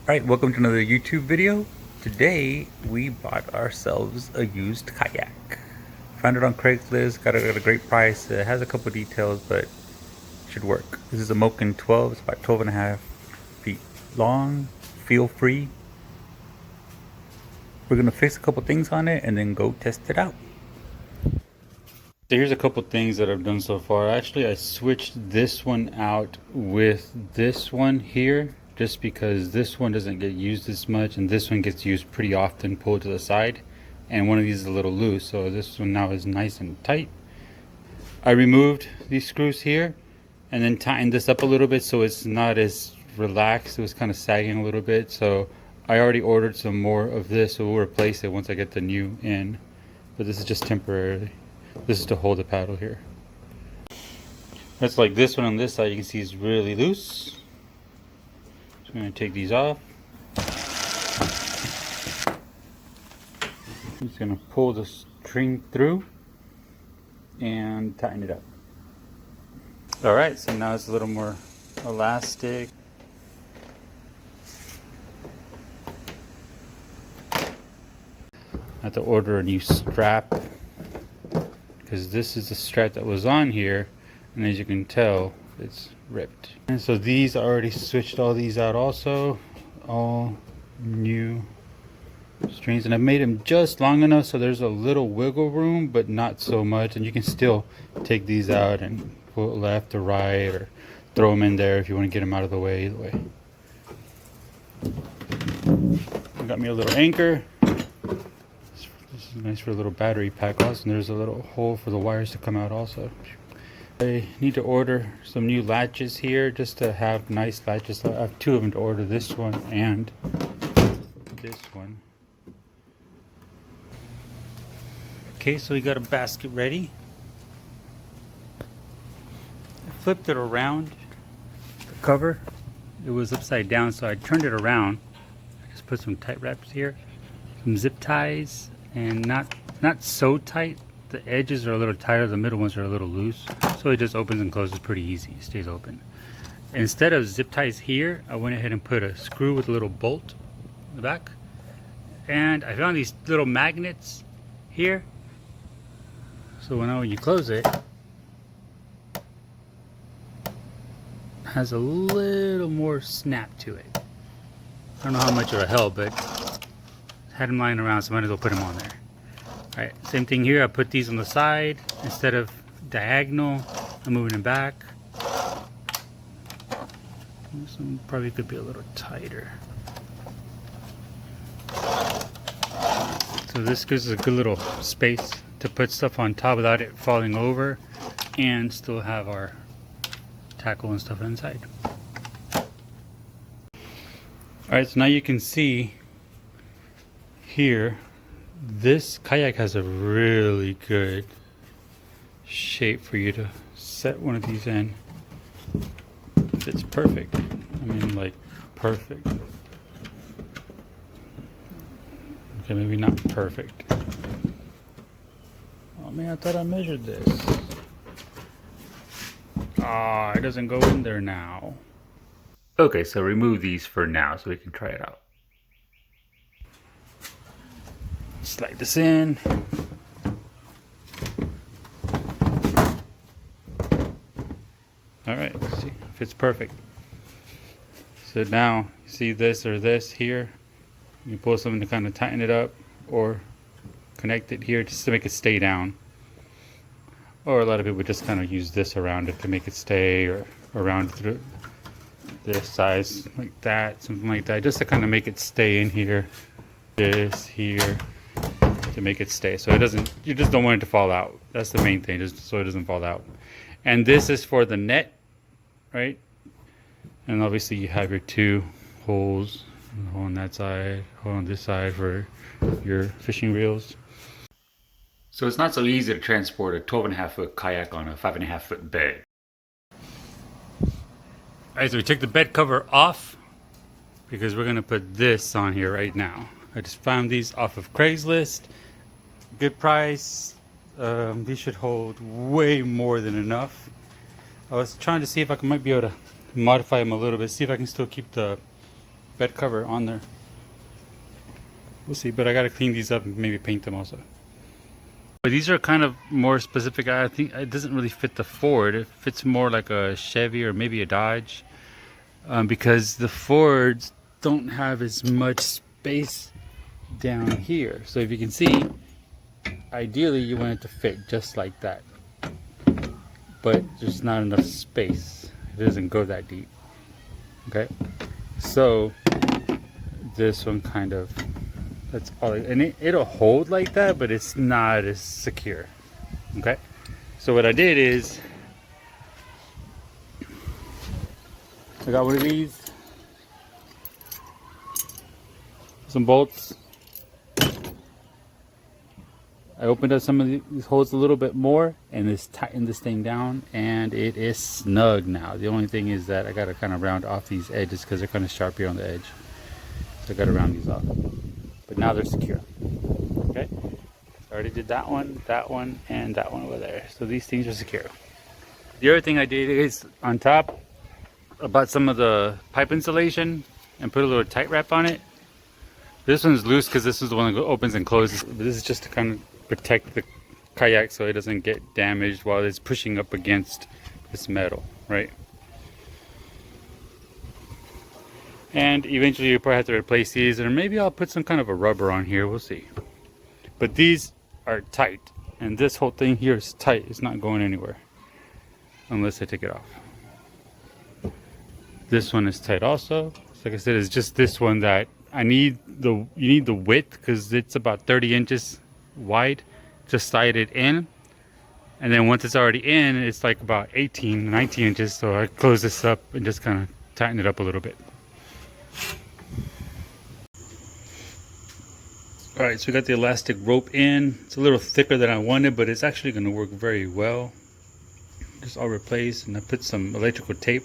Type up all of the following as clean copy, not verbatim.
Alright, welcome to another YouTube video. Today we bought ourselves a used kayak. Found it on Craigslist, got it at a great price. It has a couple details, but it should work. This is a Moken 12, it's about 12 and a half feet long, feel free. We're gonna fix a couple things on it and then go test it out. So here's a couple things that I've done so far. Actually, I switched this one out with this one here, just because this one doesn't get used as much and this one gets used pretty often, pulled to the side, and one of these is a little loose, so this one now is nice and tight. I removed these screws here and then tightened this up a little bit so it's not as relaxed. It was kind of sagging a little bit, so I already ordered some more of this, so we'll replace it once I get the new in, but this is just temporarily. This is to hold the paddle here. That's like this one on this side, you can see is really loose. So I'm going to take these off. I'm just going to pull the string through and tighten it up. Alright, so now it's a little more elastic. I have to order a new strap, because this is the strap that was on here, and as you can tell, it's ripped. And so these, I already switched all these out also, all new strings, and I've made them just long enough so there's a little wiggle room, but not so much, and you can still take these out and pull it left or right, or throw them in there if you want to get them out of the way. Either way, I got me a little anchor. This is nice for a little battery pack also, and there's a little hole for the wires to come out also. I need to order some new latches here, just to have nice latches. I have two of them to order, this one and this one. Okay, so we got a basket ready. I flipped it around, the cover. It was upside down, so I turned it around. I just put some tight wraps here, some zip ties, and not so tight. The edges are a little tighter, the middle ones are a little loose, so it just opens and closes pretty easy. It stays open. Instead of zip ties here, I went ahead and put a screw with a little bolt in the back, and I found these little magnets here, so when you close it, it has a little more snap to it. I don't know how much it'll help, but had them lying around, so I might as well put them on there. Alright, same thing here. I put these on the side instead of diagonal. I'm moving them back. This one probably could be a little tighter. So this gives us a good little space to put stuff on top without it falling over, and still have our tackle and stuff inside. Alright, so now you can see here, this kayak has a really good shape for you to set one of these in. It's perfect. I mean, like, perfect. Okay, maybe not perfect. Oh man, I thought I measured this. Ah, it doesn't go in there now. Okay, so remove these for now so we can try it out. Slide this in. Alright, see, fits perfect. So now, you see this or this here, you pull something to kind of tighten it up, or connect it here just to make it stay down. Or a lot of people just kind of use this around it to make it stay, or around through this size like that, something like that, just to kind of make it stay in here. This here, to make it stay, so it doesn't, you just don't want it to fall out. That's the main thing, just so it doesn't fall out. And this is for the net, right? And obviously you have your two holes, a hole on that side, hole on this side for your fishing reels. So it's not so easy to transport a 12.5 foot kayak on a 5.5 foot bed. Alright, so we took the bed cover off because we're gonna put this on here right now. I just found these off of Craigslist. Good price. These should hold way more than enough. I was trying to see if I might be able to modify them a little bit, see if I can still keep the bed cover on there. We'll see, but I gotta clean these up and maybe paint them also. But these are kind of more specific. I think it doesn't really fit the Ford. It fits more like a Chevy or maybe a Dodge, because the Fords don't have as much space down here. So if you can see, ideally you want it to fit just like that, but there's not enough space. It doesn't go that deep. Okay, so this one kind of, that's all, and it'll hold like that, but it's not as secure. Okay, so what I did is I got one of these, some bolts. I opened up some of these holes a little bit more and just tightened this thing down, and it is snug now. The only thing is that I got to kind of round off these edges because they're kind of sharp here on the edge. So I got to round these off. But now they're secure. Okay? So I already did that one, and that one over there. So these things are secure. The other thing I did is on top, I bought some of the pipe insulation and put a little tight wrap on it. This one's loose because this is the one that opens and closes. But this is just to kind of protect the kayak so it doesn't get damaged while it's pushing up against this metal, right? And eventually you'll probably have to replace these, or maybe I'll put some kind of a rubber on here, we'll see. But these are tight, and this whole thing here is tight. It's not going anywhere unless I take it off. This one is tight also. So like I said, it's just this one that you need the width, because it's about 30 inches wide to slide it in, and then once it's already in, it's like about 19 inches. So I close this up and just kind of tighten it up a little bit. All right, so we got the elastic rope in. It's a little thicker than I wanted, but it's actually going to work very well. Just all replaced, and I put some electrical tape.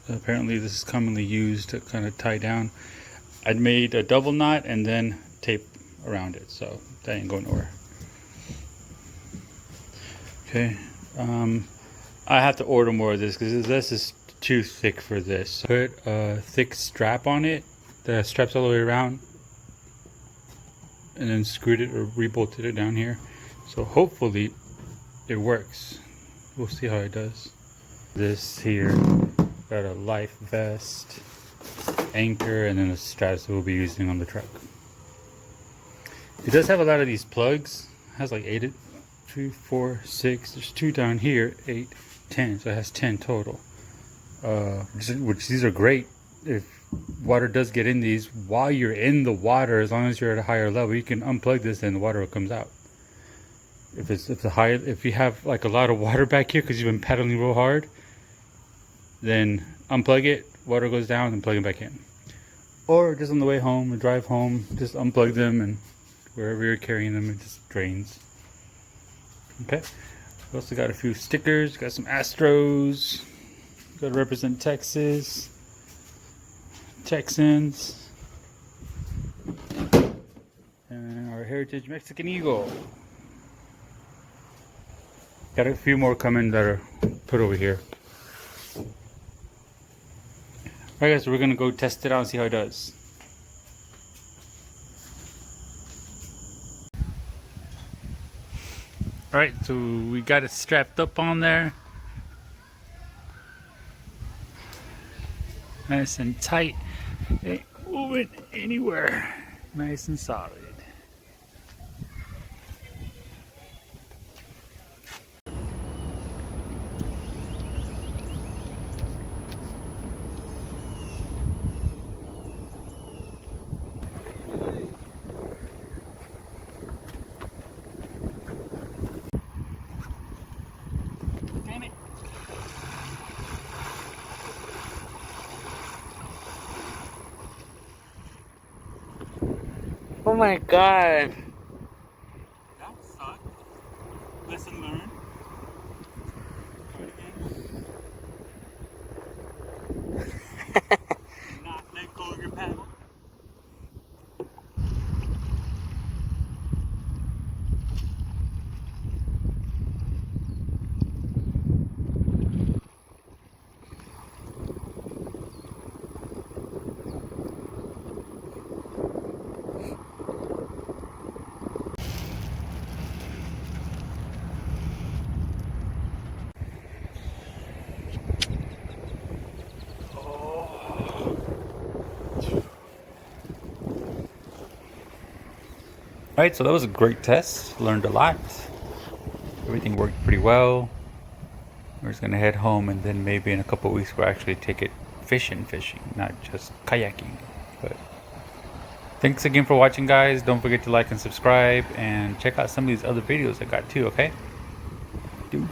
Apparently this is commonly used to kind of tie down. I'd made a double knot and then tape around it, so that ain't going nowhere. Okay, I have to order more of this because this is too thick for this. Put a thick strap on it that straps all the way around, and then screwed it or rebolted it down here. So hopefully it works. We'll see how it does. This here got a life vest, anchor, and then the straps that we'll be using on the truck. It does have a lot of these plugs. It has like 8, 2, 4, 6. There's 2 down here, 8, 10. So it has 10 total. Which these are great if water does get in these. While you're in the water, as long as you're at a higher level, you can unplug this and the water comes out. If you have like a lot of water back here because you've been paddling real hard, then unplug it, water goes down, and plug it back in. Or just on the way home, or drive home, just unplug them, and wherever you're carrying them, it just drains. Okay. We also got a few stickers. Got some Astros. Got to represent Texas. Texans. And our Heritage Mexican Eagle. Got a few more coming that are put over here. Alright guys, so we're going to go test it out and see how it does. Alright, so we got it strapped up on there. Nice and tight. Ain't moving anywhere. Nice and solid. Oh my god. That sucked. Lesson learned. Not let go of your paddle. Alright, so that was a great test. Learned a lot. Everything worked pretty well. We're just gonna head home, and then maybe in a couple of weeks we'll actually take it fishing, not just kayaking. But thanks again for watching, guys. Don't forget to like and subscribe, and check out some of these other videos I got too, okay? Deuce.